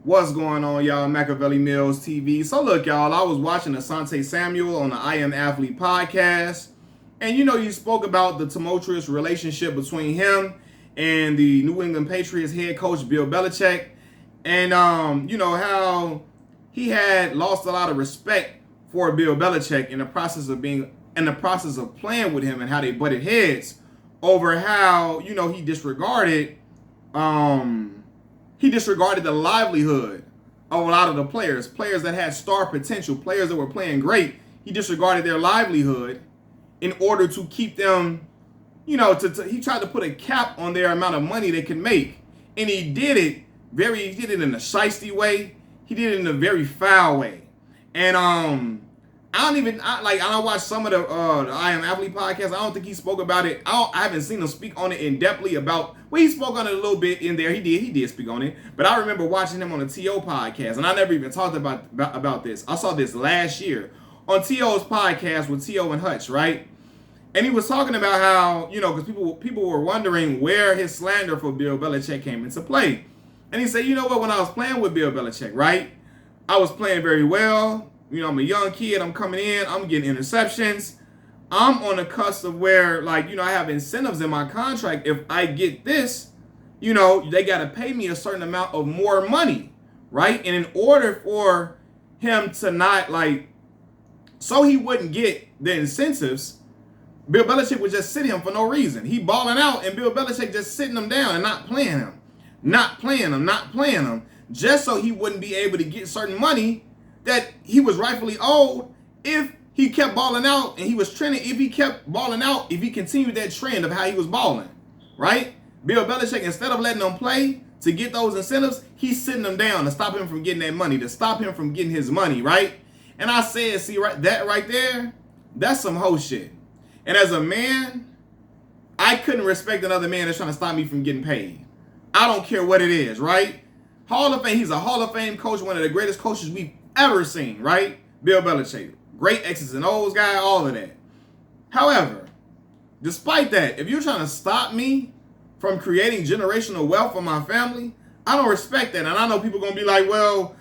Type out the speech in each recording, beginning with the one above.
What's going on, y'all? Machiavelli Mills TV. So look, y'all, I was watching Asante Samuel on the I Am Athlete podcast. And you spoke about the tumultuous relationship between him and the New England Patriots head coach, Bill Belichick. And how he had lost a lot of respect for Bill Belichick in the process of playing with him, and how they butted heads over how, he disregarded the livelihood of a lot of the players that had star potential, players that were playing great. He disregarded their livelihood in order to keep them, he tried to put a cap on their amount of money they can make. And he did it in a shiesty way. He did it in a very foul way. And I watched some of the I Am Athlete podcast. I don't think he spoke about it. I haven't seen him speak on it in depthly about. Well, he spoke on it a little bit in there. He did speak on it. But I remember watching him on the TO podcast, and I never even talked about this. I saw this last year on TO's podcast with TO and Hutch, right? And he was talking about how, because people were wondering where his slander for Bill Belichick came into play. And he said, when I was playing with Bill Belichick, right, I was playing very well. I'm a young kid. I'm coming in. I'm getting interceptions. I'm on the cusp of where, I have incentives in my contract. If I get this, they got to pay me a certain amount of more money, right? And in order for him to not, so he wouldn't get the incentives, Bill Belichick would just sit him for no reason. He balling out, and Bill Belichick just sitting him down and not playing him, just so he wouldn't be able to get certain money that he was rightfully owed if he kept balling out and he was trending. If he kept balling out, if he continued that trend of how he was balling, right? Bill Belichick, instead of letting him play to get those incentives, he's sitting them down to stop him from getting that money, to stop him from getting his money, right? And I said, see, that right there, that's some hoe shit. And as a man, I couldn't respect another man that's trying to stop me from getting paid. I don't care what it is, right? Hall of Fame, he's a Hall of Fame coach, one of the greatest coaches we've ever seen, right? Bill Belichick. Great X's and O's guy, all of that. However, despite that, if you're trying to stop me from creating generational wealth for my family, I don't respect that. And I know people are going to be like, well,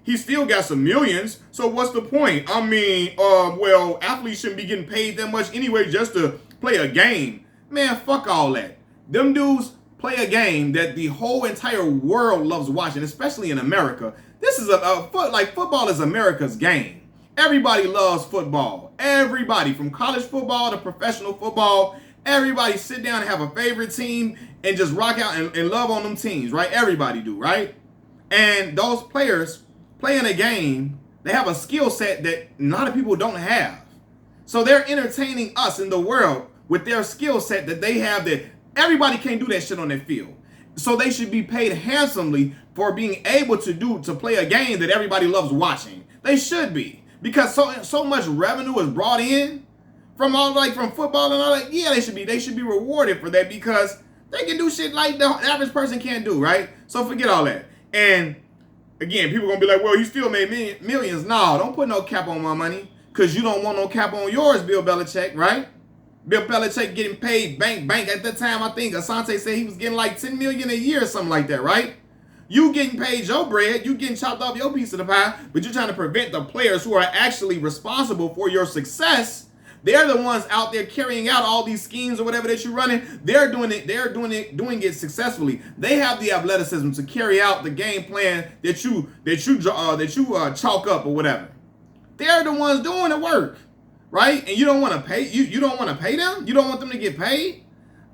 he still got some millions, so what's the point? Athletes shouldn't be getting paid that much anyway just to play a game. Man, fuck all that. Them dudes play a game that the whole entire world loves watching, especially in America. This is football is America's game. Everybody loves football. Everybody, from college football to professional football, everybody sit down and have a favorite team and just rock out and love on them teams, right? Everybody do, right? And those players playing a game, they have a skill set that a lot of people don't have. So they're entertaining us in the world with their skill set that they have that everybody can't do that shit on their field. So they should be paid handsomely for being able to play a game that everybody loves watching. They should be. Because so much revenue is brought in from football and all that. Yeah, they should be rewarded for that, because they can do shit like the average person can't do, right? So forget all that. And again, people are going to be like, well, he still made millions. No, don't put no cap on my money, because you don't want no cap on yours, Bill Belichick, right? Bill Belichick getting paid bank. At that time, I think Asante said he was getting like $10 million a year or something like that, right? You getting paid your bread, you getting chopped off your piece of the pie, but you're trying to prevent the players who are actually responsible for your success. They're the ones out there carrying out all these schemes or whatever that you're running. They're doing it successfully. They have the athleticism to carry out the game plan that you chalk up or whatever. They're the ones doing the work. Right? And you don't want to pay you don't want to pay them? You don't want them to get paid?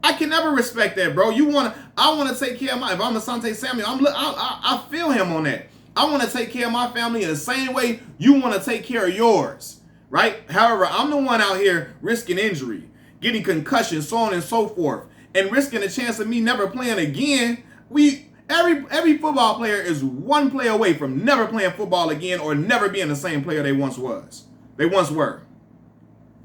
I can never respect that, bro. I want to take care of if I'm Asante Samuel, I feel him on that. I want to take care of my family in the same way you want to take care of yours. Right? However, I'm the one out here risking injury, getting concussions, so on and so forth, and risking a chance of me never playing again. Every football player is one play away from never playing football again, or never being the same player they once were.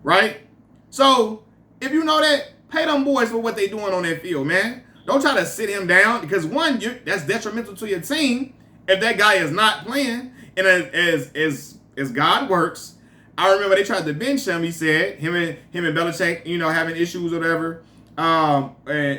Right? So, if you know that, pay them boys for what they doing on that field, man. Don't try to sit him down, because one, that's detrimental to your team if that guy is not playing. And as God works, I remember they tried to bench him. He said him and Belichick, having issues or whatever,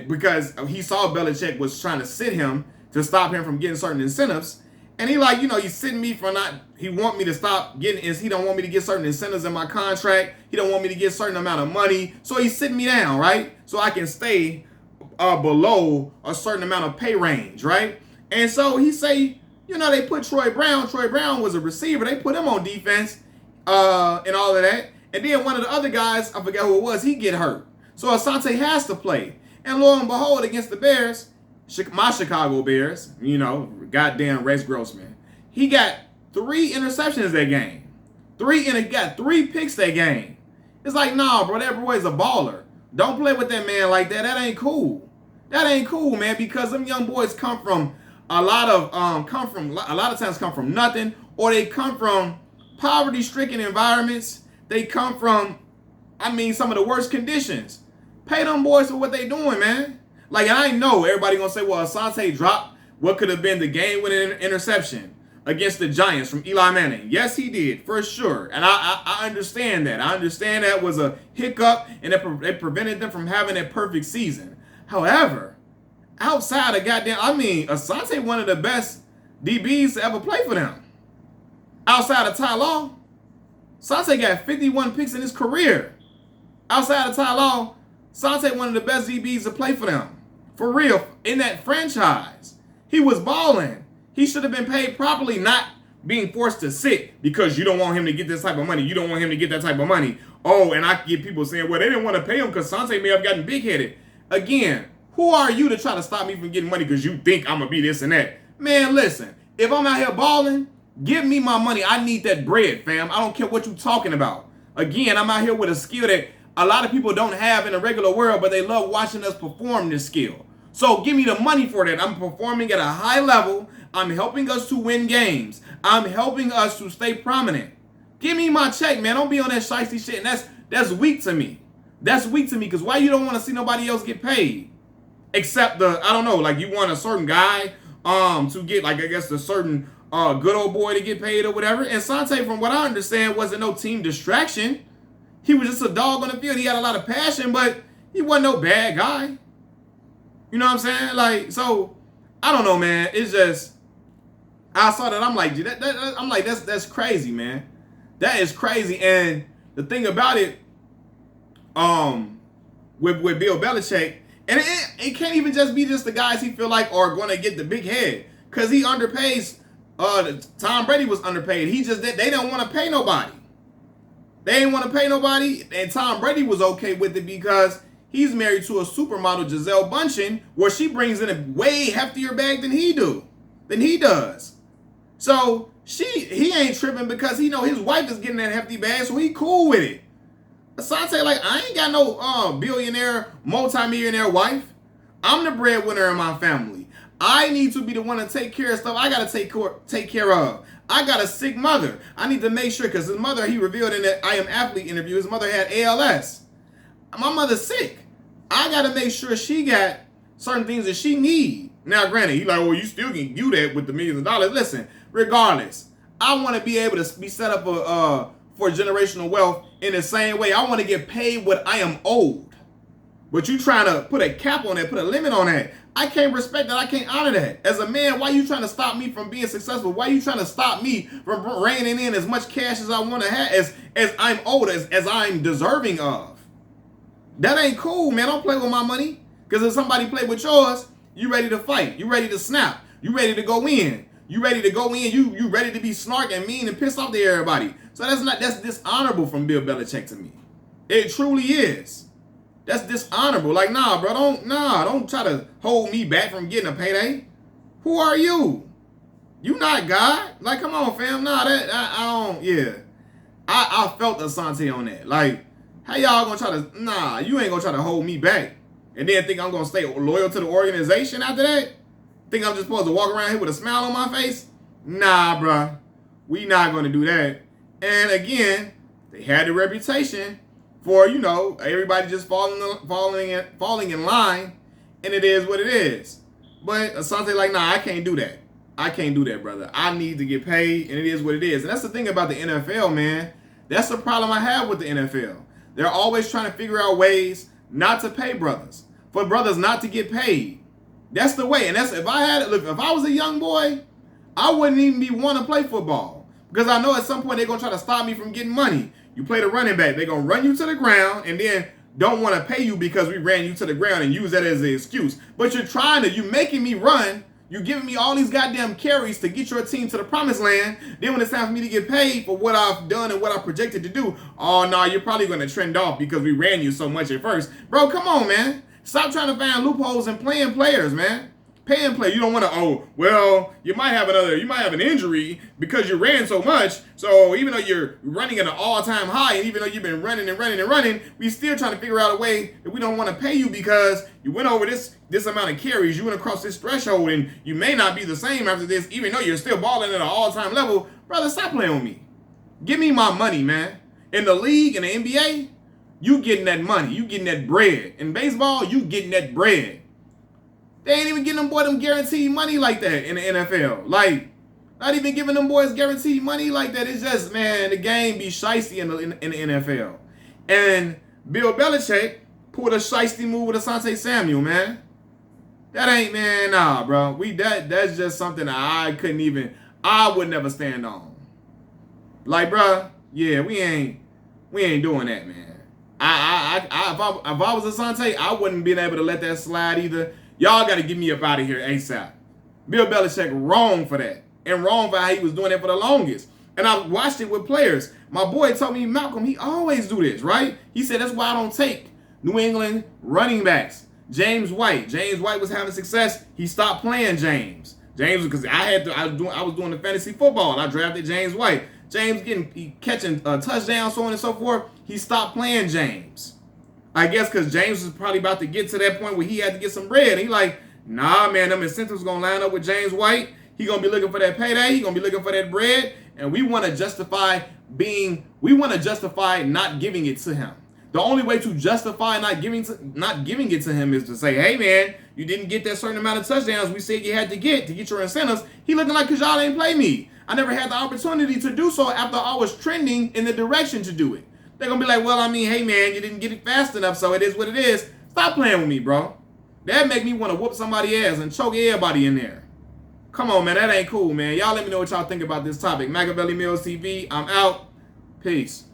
because he saw Belichick was trying to sit him to stop him from getting certain incentives. And he like, he's sitting me for not, he want me to stop getting, he don't want me to get certain incentives in my contract. He don't want me to get a certain amount of money. So he's sitting me down, right? So I can stay below a certain amount of pay range, right? And so he say, they put Troy Brown. Troy Brown was a receiver. They put him on defense and all of that. And then one of the other guys, I forget who it was, he get hurt. So Asante has to play. And lo and behold, against the Bears, my Chicago Bears, goddamn Rex Grossman, he got 3 interceptions that game. Got 3 picks that game. It's like, nah, bro, that boy is a baller. Don't play with that man like that. That ain't cool. That ain't cool, man, because them young boys come from a lot of times come from nothing, or they come from poverty-stricken environments. They come from, some of the worst conditions. Pay them boys for what they doing, man. Like, I know everybody gonna say, well, Asante dropped what could have been the game-winning interception against the Giants from Eli Manning. Yes, he did, for sure. And I understand that. I understand that was a hiccup, and it prevented them from having a perfect season. However, outside of Asante one of the best DBs to ever play for them. Outside of Ty Law, Asante got 51 picks in his career. Outside of Ty Law, Asante one of the best DBs to play for them. For real, in that franchise. He was balling. He should have been paid properly, not being forced to sit because you don't want him to get this type of money. You don't want him to get that type of money. Oh, and I get people saying, well, they didn't want to pay him because Asante may have gotten big-headed. Again, who are you to try to stop me from getting money because you think I'm going to be this and that? Man, listen, if I'm out here balling, give me my money. I need that bread, fam. I don't care what you're talking about. Again, I'm out here with a skill that a lot of people don't have in the regular world, but they love watching us perform this skill. So give me the money for that. I'm performing at a high level. I'm helping us to win games. I'm helping us to stay prominent. Give me my check, man. Don't be on that shiesty shit. And that's weak to me. That's weak to me because why you don't want to see nobody else get paid? Except you want a certain guy to get, a certain good old boy to get paid or whatever. And Asante, from what I understand, wasn't no team distraction. He was just a dog on the field. He had a lot of passion, but he wasn't no bad guy. You know what I'm saying? I don't know, man. It's just, I saw that. I'm like, that's crazy, man. That is crazy. And the thing about it, with Bill Belichick, and it can't even just be just the guys he feel like are going to get the big head, because he underpays. Tom Brady was underpaid. They don't want to pay nobody. They didn't want to pay nobody, and Tom Brady was okay with it because he's married to a supermodel, Gisele Bündchen, where she brings in a way heftier bag than he does. So he ain't tripping because he know his wife is getting that hefty bag, so he cool with it. Asante, I ain't got no billionaire, multimillionaire wife. I'm the breadwinner in my family. I need to be the one to take care of stuff I got to take care of. I got a sick mother. I need to make sure, because his mother, he revealed in that I Am Athlete interview, his mother had ALS. My mother's sick. I got to make sure she got certain things that she need. Now, granted, he like, well, you still can do that with the millions of dollars. Listen, regardless, I want to be able to be set up for generational wealth in the same way. I want to get paid what I am owed. But you trying to put a cap on that, put a limit on that. I can't respect that. I can't honor that. As a man, why you trying to stop me from being successful? Why you trying to stop me from reining in as much cash as I want to have, as I'm owed, as I'm deserving of? That ain't cool, man. Don't play with my money. Because if somebody play with yours, you ready to fight. You ready to snap. You ready to go in. You ready to go in. You ready to be snark and mean and pissed off to everybody. So that's dishonorable from Bill Belichick to me. It truly is. That's dishonorable. Like, nah, bro, don't try to hold me back from getting a payday. Who are you? You not God. Like, come on, fam. Nah, I don't, yeah. I felt Asante on that. Like, how y'all gonna try to, nah, you ain't gonna try to hold me back and then think I'm gonna stay loyal to the organization after that? Think I'm just supposed to walk around here with a smile on my face? Nah, bruh. We not gonna do that. And again, they had the reputation for, everybody just falling in line, and it is what it is. But Asante like, nah, I can't do that. I can't do that, brother. I need to get paid, and it is what it is. And that's the thing about the NFL, man. That's the problem I have with the NFL. They're always trying to figure out ways not to pay brothers, for brothers not to get paid. That's the way. And that's if I had look, if I was a young boy, I wouldn't even be want to play football. Because I know at some point they're gonna try to stop me from getting money. You play the running back, they're gonna run you to the ground and then don't want to pay you because we ran you to the ground and use that as an excuse. But you're making me run. You're giving me all these goddamn carries to get your team to the promised land. Then when it's time for me to get paid for what I've done and what I projected to do, oh no, you're probably going to trend off because we ran you so much at first. Bro, come on, man. Stop trying to find loopholes and playing players, man. Paying play. You don't want to, oh, well, you might have an injury because you ran so much. So even though you're running at an all-time high, and even though you've been running and running and running, we still trying to figure out a way that we don't want to pay you because you went over this amount of carries, you went across this threshold, and you may not be the same after this, even though you're still balling at an all-time level. Brother, stop playing with me. Give me my money, man. In the league, in the NBA, you getting that money. You getting that bread. In baseball, you getting that bread. They ain't even getting them guaranteed money like that in the NFL. Like, not even giving them boys guaranteed money like that. It's just, man, the game be shiesty in the NFL. And Bill Belichick pulled a shiesty move with Asante Samuel, man. That ain't, man, nah, bro. That's just something that I would never stand on. Like, bro, yeah, we ain't doing that, man. If I was Asante, I wouldn't been able to let that slide either. Y'all got to get me up out of here ASAP. Bill Belichick wrong for that. And wrong for how he was doing that for the longest. And I watched it with players. My boy told me, Malcolm, he always do this, right? He said, that's why I don't take New England running backs. James White. James White was having success. He stopped playing James. Because I was doing the fantasy football. And I drafted James White. James catching touchdowns, so on and so forth. He stopped playing James. I guess because James was probably about to get to that point where he had to get some bread. And he like, nah, man, them incentives going to line up with James White. He going to be looking for that payday. He going to be looking for that bread. And we want to justify not giving it to him. The only way to justify not giving it to him is to say, hey, man, you didn't get that certain amount of touchdowns we said you had to get your incentives. He looking like, because y'all ain't play me. I never had the opportunity to do so after I was trending in the direction to do it. They're going to be like, well, I mean, hey, man, you didn't get it fast enough, so it is what it is. Stop playing with me, bro. That make me want to whoop somebody's ass and choke everybody in there. Come on, man. That ain't cool, man. Y'all let me know what y'all think about this topic. Machiavelli Mills TV, I'm out. Peace.